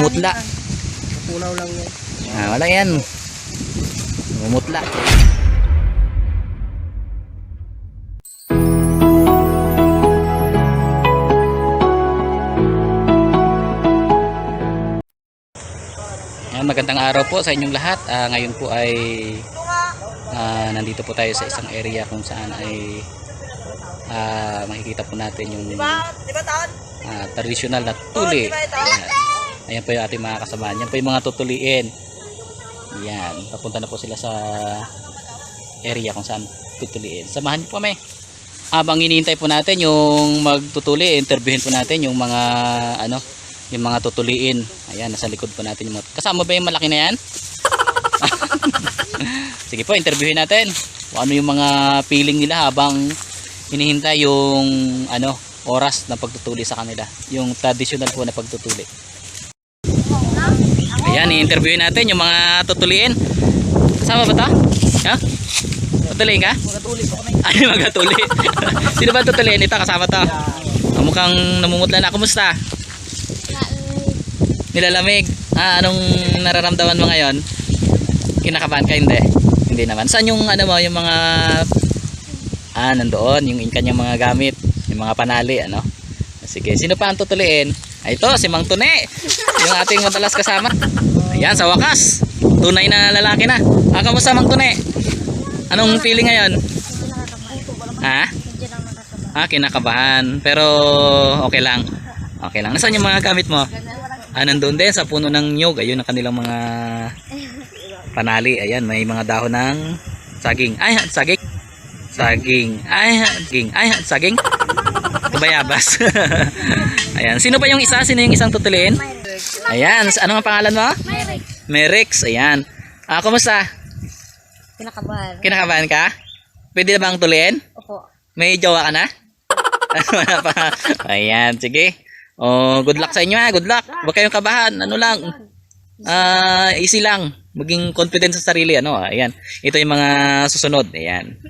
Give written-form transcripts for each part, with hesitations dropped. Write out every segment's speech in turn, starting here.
namumutla. Punaw lang yan. Wala yan. Namumutla. Magandang araw po sa inyong lahat. Ngayon po ay nandito po tayo sa isang area kung saan ay makikita po natin yung traditional na tuli. Ayan po yung ating mga kasamaan. Yan po yung mga tutuliin. Yan, papunta na po sila sa area kung saan tutuliin. Samahan niyo po kami. Habang hinihintay po natin yung magtutuli, interviewin po natin yung mga yung mga tutuliin. Ayan, nasa likod po natin yung mga... Kasama ba yung malaki na yan? Sige po, interviewin natin kung ano yung mga feeling nila habang hinihintay yung oras na pagtutuli sa kanila, yung traditional po na pagtutuli. Ayan, i-interviewin natin yung mga tutuliin. Kasama ba ito? Ha? Tutuliin ka? Magatuli po kami. Ay, magatuli. Sino ba tutuliin? Ito, kasama to. Mukhang namumutla na. Kumusta? Nilalamig. Anong nararamdaman mo ngayon? Kinakabahan ka? Hindi. Hindi naman. Saan yung yung mga nandoon yung kanyang mga gamit, yung mga panali, Sige, sino pa ang tutuliin? Ito, si Mang Tune, yung ating madalas kasama. Ayan, sa wakas, tunay na lalaki na. Kamusta Mang Tune? Anong feeling ngayon? Kinakabahan. Pero okay lang. Okay lang. Nasaan yung mga gamit mo? Nandun din sa puno ng nyog. Ayun ang kanilang mga panali. Ayan, may mga dahon ng saging. Ay, saging. Saging. Ay, saging. Ay, saging. Kabayabas. Ayan. Sino ba yung isa? Sino yung isang tutuliin? Ayan. Ano ang pangalan mo? Merix. Merix. Ayan. Kumusta? Kinakabahan. Kinakabahan ka? Pwede na bang tuliin? Opo. May jowa ka na? Wala pa. Ayan. Sige. Good luck sa inyo ha. Good luck. Huwag kayong kabahan. Easy lang. Maging confident sa sarili. Ayan. Ito yung mga susunod. Ayan.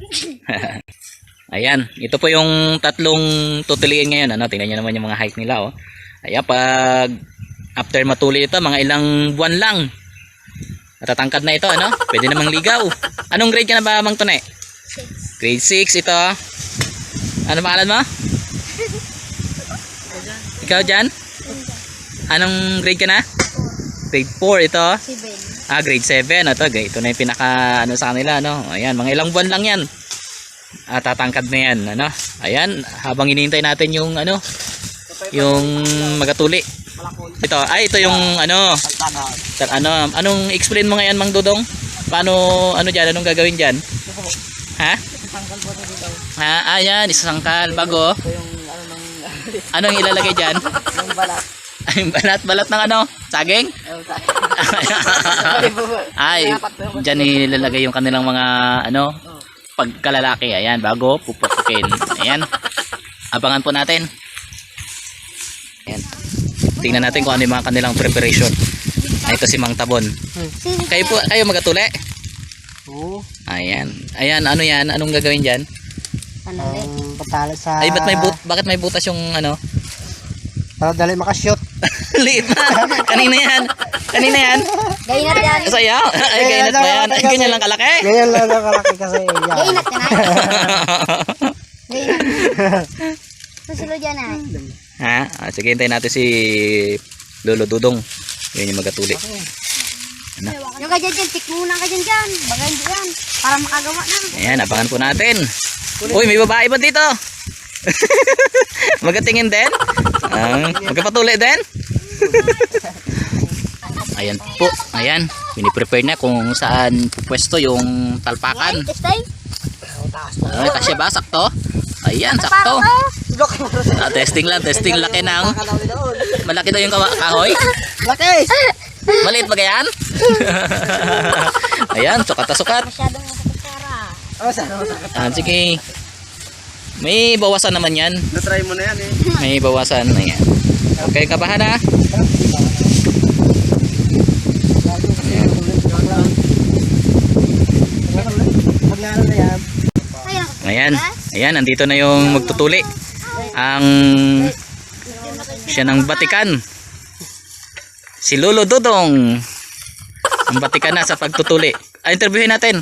Ayan. Ito po yung tatlong tutuliin ngayon. Tingnan nyo naman yung mga height nila. Ayan. Pag after matuli ito, mga ilang buwan lang. Natatangkad na ito. Pwede namang ligaw. Anong grade ka na ba, Mang Tune? Grade 6 ito. Ano pangalan mo? Ikaw dyan? Anong grade ka na? Grade 4 ito. Grade 7. Ito na yung pinaka sa kanila. Ayan, mga ilang buwan lang yan. Tatangkad na yan. Ayan, habang hinihintay natin yung yung magatuli. Ito yung anong explain mo ngayon, Mang Dudong? Paano dyan? Anong gagawin dyan? Ha? Ayan, isasangkal bago. Anong ilalagay dyan? Yung balat. Yung balat ng saging? Ay, dyan ilalagay yung kanilang mga pagkalalaki. Ayan, bago pupukin. Ayan, abangan po natin. Ayan, tingnan natin kung ano yung mga kanilang preparation. Ito si Mang Tabon. Kayo magatuli? Oo. Ayan, ano yan? Anong gagawin dyan? Patala sa... Ay, bakit may butas yung Para dali makashoot. liit na. Kanina yan. Gainat yan. Saya. Ay, gainat ba yan? Ay, ganyan lang kalaki. Ganyan lang kalaki kasi. Gainat ka na. Gainat. Susunod yan Sige, hintayin natin si Lolo Dudong. Yun yung magatuli. Yung ka dyan, tik muna ka dyan. Bagay dyan. Para makagawa na. Ayan, abangan po natin. Uy, may babae ba dito? Magatingin din? Magkapatuli din? Ayan po. Ayan, piniprepare na kung saan pwesto yung talpakan. Ay, kasya ba? Sakto? Ayan, sakto. Testing lang, laki ng malaki daw yung kahoy. Laki! Maliit ba yan? Ayan, sukat. Masyadong masakasara. Sige. May bawasan naman yan. Na-try mo na yan May bawasan. Ayan. Okay, kabahan ha? Ayan. Ayan, nandito na yung magtutuli. Ang siya ng batikan. Si Lolo Dodong. Ang batikan na sa pagtutuli. Interviewin natin.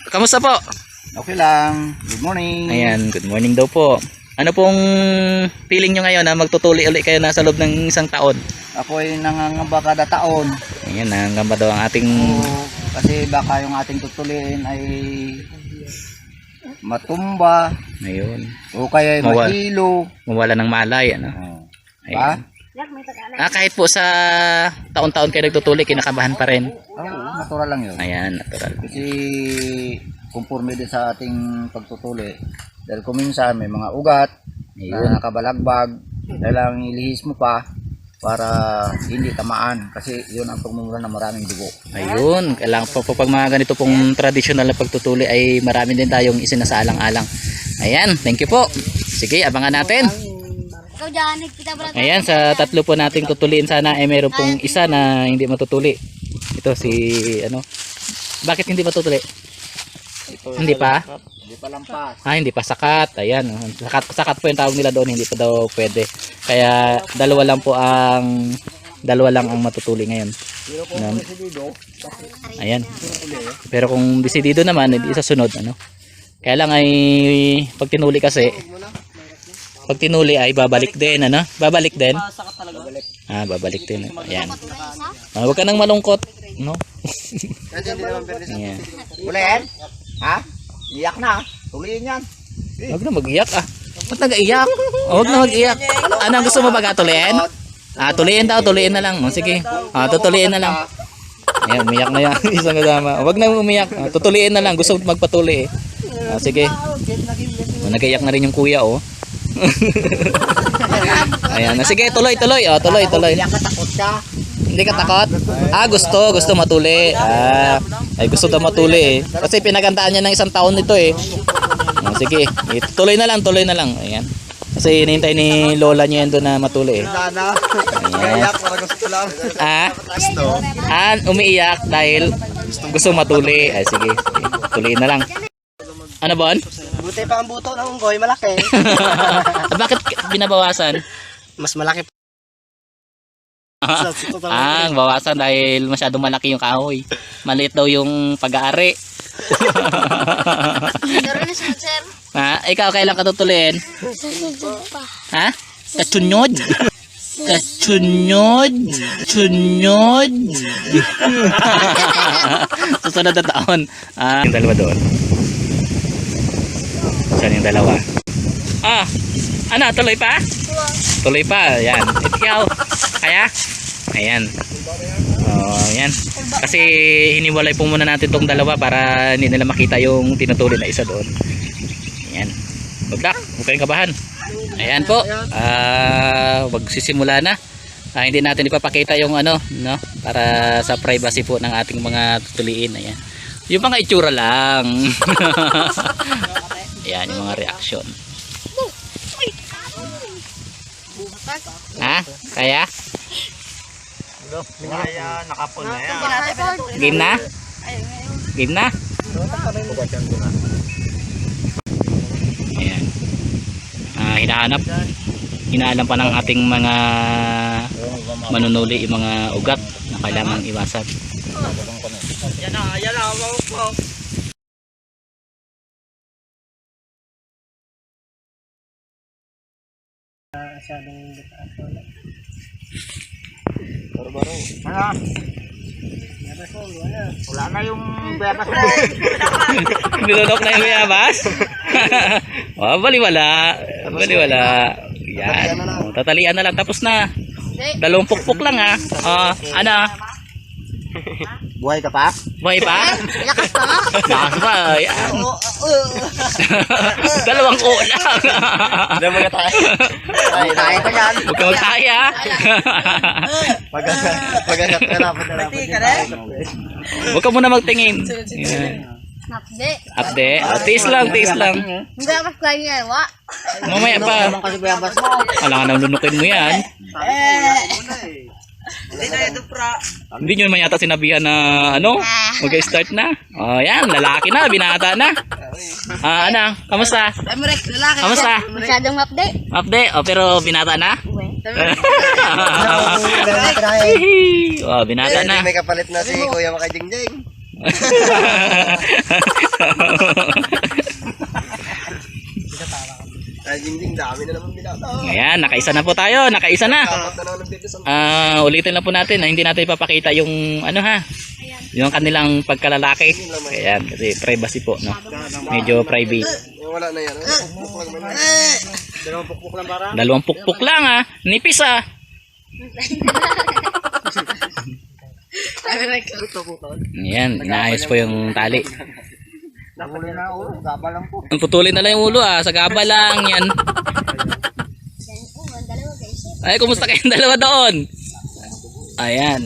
Kamusta po? Okay lang. Good morning. Ayan, good morning daw po. Ano pong feeling nyo ngayon na magtutuli ulit kayo na sa loob ng isang taon? Ako ay nangangamba kada taon. Ayan, nangamba daw ang ating... Kasi baka yung ating tutuliin ay matumba Ayun. o kaya ay Mawala. mahilo. Mawala ng malay, ano? Ba? Ayan. Kahit po sa taon-taon kayo nagtutuli, kinakabahan pa rin. Oo, natural lang yun. Ayan, natural. Kasi conforme din sa ating pagtutuli. Dahil kung minsan may mga ugat Ayun. na nakabalagbag, kailangan ilihis mo pa para hindi tamaan. Kasi yun ang pagmumula ng maraming dugo. Ayun, kailangan po pag mga ganito pong traditional na pagtutuli ay marami din tayong isinasaalang-alang. Ayan, thank you po. Sige, abangan natin. Ikaw dyan, kita ba natin? Ayan, sa tatlo po nating tutuliin sana ay meron pong isa na hindi matutuli. Ito si ano? Bakit hindi matutuli? Hindi pa? Hindi pa lampas. Hindi pa sakat. Ayan, sakat po yung tawag nila doon, hindi pa daw pwede. Kaya dalawa lang ang matutuli ngayon. Pero kung Nam- desidido, Ayan. Pero kung desidido naman, hindi isa sunod, ano? Kaya lang ay pag tinuli kasi, pag tinuli ay babalik din, ano? Babalik din. Babalik din. Ayan. Huwag ka nang malungkot, no? Ayan. ulit? Ha? Iyak na. Tuliin yan. Huwag na mag-iyak Ba't nag-iyak? Huwag na mag-iyak. Ano gusto mo ba tuliin? Tuliin daw, tuliin na lang. Sige. Tutuliin na lang. Ayan, umiyak na yan. Isang kasama. Huwag na umiyak. Tutuliin na lang. Gusto magpatuli sige. Nag-iyak na rin yung kuya, oh. Ayan. Sige, tuloy. Tuloy. Iyak ka, takot ka. Hindi ka takot? Gusto matuli. Ay gusto daw matuli Kasi pinagandaan niya ng isang taon nito sige, tuloy na lang. Ayan. Kasi hinihintay ni lola niya yan doon na matuli Sana. Ayan. Para gusto lang. Umiiyak dahil gusto matuli. Sige, tuliin na lang. Ano Bon? Buti pa ang buto ng unggoy, malaki. Bakit binabawasan? Mas malaki pa. Bawasan dahil masyadong malaki yung kahoy. Maliit daw yung pag-aari. Pero na sir. Ikaw kailan ka tutuliin? Katunyod? Tunyod. Susunod na taon. Yung dalawa doon. Saan yung dalawa? Ano? Tuloy pa? Tuloy pa. Yan. Ikaw. Kaya? Ayan. Yan. Kasi hiniwalay po muna natin tong dalawa para hindi nila makita yung tinutuli na isa doon. Ayan. Good luck. Huwag kayong kabahan. Ayan po. Magsisimula na. Hindi natin ipapakita yung ano, no? Para sa privacy po ng ating mga tutuliin. Ayan. Yung mga itsura lang. Ayan, yung mga reaction. Kaya? Kaya nakapon na yan. Game na? Game na? Ayan. Hinaalam pa ng ating mga manunuli yung mga ugat na kailangan iwasan. Yan na, wow. Wala na yung bebas mo. Nilunok na yung bayabas? Baliwala. Yan. Tatalian na lang. Tapos na. 2 pukpok lang ano? Buhay ka pa? Buhay pa? Lakas pa nga. Lakas pa. Yan. 2 ko lang. Hindi mo tayo. Kaya ko yan. Huwag ka magtaya. Pag-agat ka na. Huwag ka muna magtingin. Yan. Update. Tiis lang. Hindi ako kaya niya, wa. Mamaya pa. Naman kasi bebas mo. Kailangan nang lunukin mo yan. Hindi na ito, pra. Hindi nyo naman yata sinabihan na ano, mag-start na. Oh, yan, lalaki na, binata na. Ano, kamusta? Emrek, lalaki. Kamusta? Masyadong update. Update, oh, pero binata na? Oh, binata na. May kapalit na si Kuya Makajingjing. Ay, Jingjing, dami na naman binata. Ayan, nakaisa na po tayo, nakaisa na. Dapat na naman dito sa... Ulitin lang po natin na hindi natin ipapakita yung ano ha, yung kanilang pagkalalaki. Ayan, kasi privacy po, no? Medyo private. Wala na yan. Pukpuk lang naman. Dalawang pukpuk lang para. Dalawang pukpuk lang ha, nipis ha. Ayan, inaayos po yung tali. Nahuli na ulo, gaba lang po. Putulin na lang yung ulo sa gaba lang yan. Ay, kumusta kayong dalawa doon? Ayan.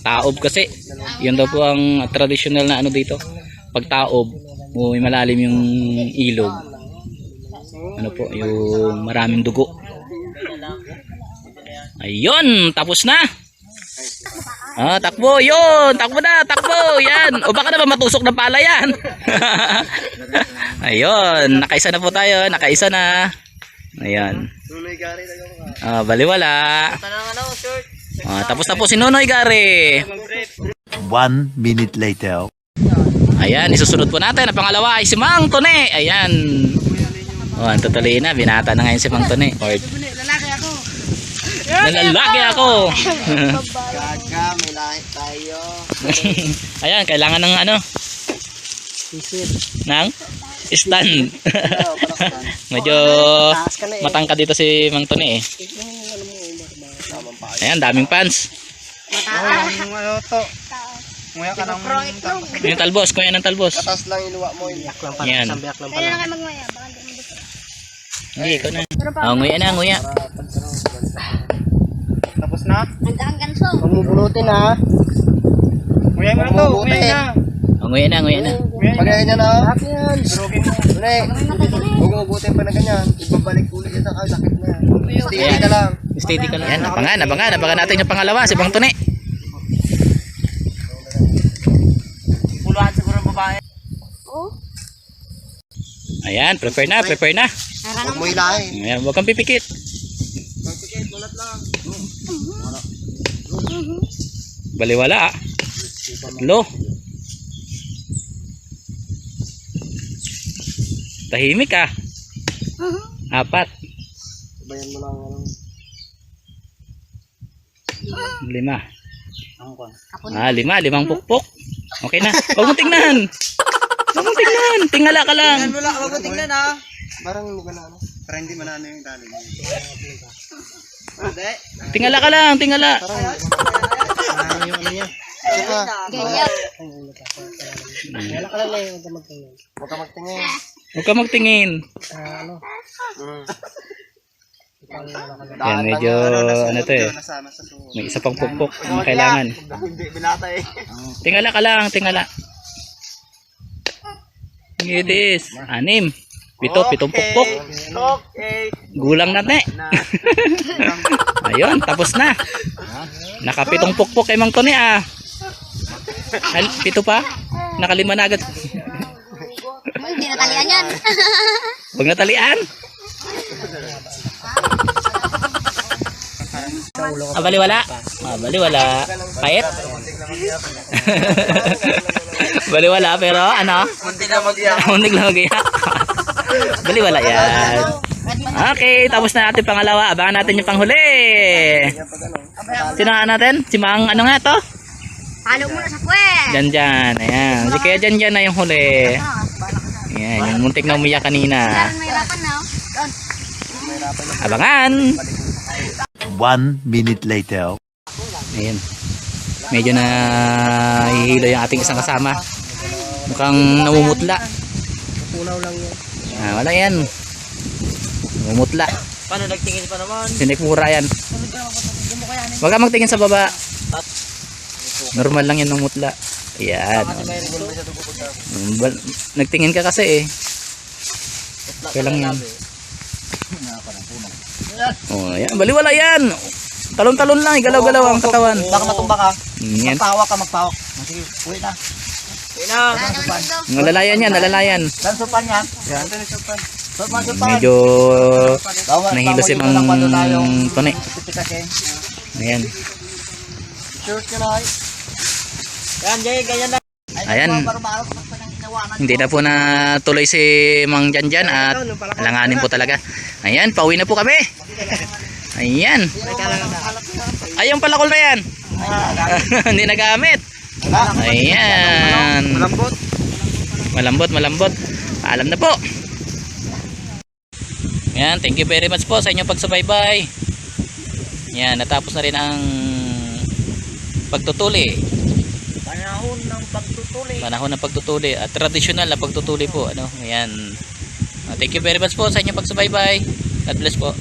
Taob kasi. Yun daw po ang traditional na ano dito. Pag taob, may malalim yung ilog. Ano po, yung maraming dugo. Ayun, tapos na. Takbo, yun. Takbo na, takbo. Yan. O baka naman matusok ng pala yan. Ayun, nakaisa na po tayo. Nakaisa na. Ayan. Nunoy Gary na ako. Baliwala. Tapos na po si Nonoy Gary. 1 minute later. Ayan, isusunod po natin. Ang pangalawa ay si Mang Tone. Ayan. Ang tutuloy na. Binata na ngayon si Mang Tone. Lalaki ako. Nalalaki ako. Gaga, may lahi tayo. Ayan, kailangan ng ano? Nang stand. Medyo matangkad dito si Mang Tone eh. Ayan, daming fans. Ano to? Nguya ka ng... Yung talbos, kuya ng talbos. Katas lang iluwa mo. Yan. Kaya na kayo magmaya. Baka hindi mo dito. Hindi, ikaw na. Nguya na, nguya. Tapos na? Ang ganso. Huwag mo bunutin ha. Nguya mo na to, nguya na. Nguya na, nguya na. Pagkain niya na. Durugin mo. Dune. Huwag mo ubutin pa na ganyan. Ibabalik ulit yan sa sakit na yan. Steady ka lang. Steady ka lang. Yan, abangan natin yung pangalawa, si Mang Tone. Puluhan siguro ang babae. Oo. Ayan, prepare na. Huwag mo hilahin. Ayan, huwag kang pipikit. Magpikit, mulat lang. Baliwala Lo. Tahimik ah. 4. Sabayan mo lang. 5. 5 pukpok. Okay na. Huwag mo tingnan. Tingala ka lang. Wala, huwag mo tingnan ha. Parang hindi ka na ano. Parang hindi manano yung tali mo. Hindi. Tingala ka lang. Ano yung ano niya? Saka. Ganyan. Wala ka lang eh. Huwag ka magtingin. Huwag ka magtingin. Ano? Yan, medyo ano to eh. May isa pang pukpok na kailangan. Hindi, binata eh. Tingala ka lang. It is 6. 7 pukpok. Okay. Gulang natin. Ayun, tapos na. Naka-7 pukpok kay Mang Tone ah. 7 pa? Naka-5 na agad. Hindi natalian yan. Huwag natalian. Baliwala. Pait. Baliwala pero ano? Muntik na mag-iyak. Muntik lang mag-iyak. Baliwala yan. Okay, tapos na natin pangalawa. Abangan natin yung panghuli. Sino nga natin? Si Mang ano nga to? Halo muna sa puwet. Dyan. Ayan. Si kaya dyan na yung huli. Ayan, yung muntik na umiyak kanina. Mahirapan na. Abangan. 1 minute later. Ayan. Medyo na hihilo yung ating isang kasama. Mukhang namumutla. Punaw lang yan. Wala yan. Namumutla. Paano nagtingin pa naman? Sinikmura yan. Huwag ka magtingin sa baba. Normal lang yan ng mutla. Ayan. Nagtingin ka kasi eh. Okay lang yan. Oh, ayan. Baliwala yan. Talon-talon lang. Galaw-galaw ang katawan. Baka matumba ka. Yan. Magpahawak. Sige, uwi na. Nalalayan yan. Nalalayan. Dan supan yan. Yan. Supan. Medyo nahilo si Mang Tony. Ayan. Short ka na ay. Yan, Jay, ganyan na. Ayan. Hindi na po natuloy si Mang Janjan at alanganin po talaga. Ayan, pauwi na po kami. Ayan. Ay, yung palakol na yan. Hindi nagamit. Ayan. Malambot. Paalam na po. Ayan, thank you very much po sa inyong pagsubaybay. Ayan, natapos na rin ang pagtutuli. Panahon ng pagtutuli at traditional na pagtutuli po, ano. Ayan. Thank you very much po sa inyong pagsubaybay. God bless po.